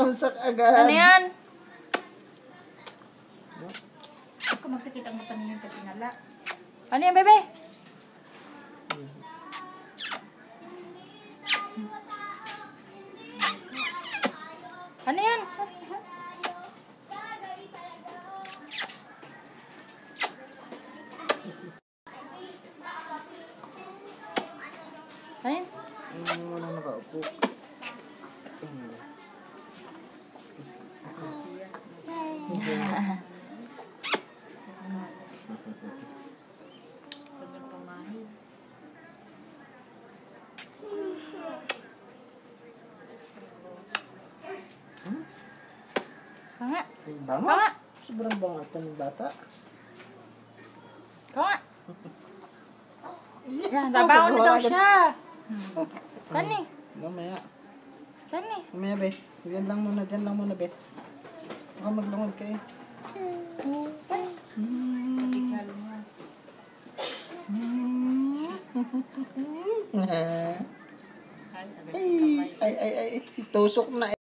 Wasak agad. Ano yan? Ako magsakit ang mata niya kasi nala. Ano yan, bebe? Ano yan? Ano yan? Walang nakaupo. Kanga. Bango? Kanga. Sobrang bango ito ng bata. Kanga. Yan, tabangon na daw siya. Kani. Mamaya. Kani. Mamaya, be. Diyan lang muna, be. Baka maglungod kayo. Ay, si tusok na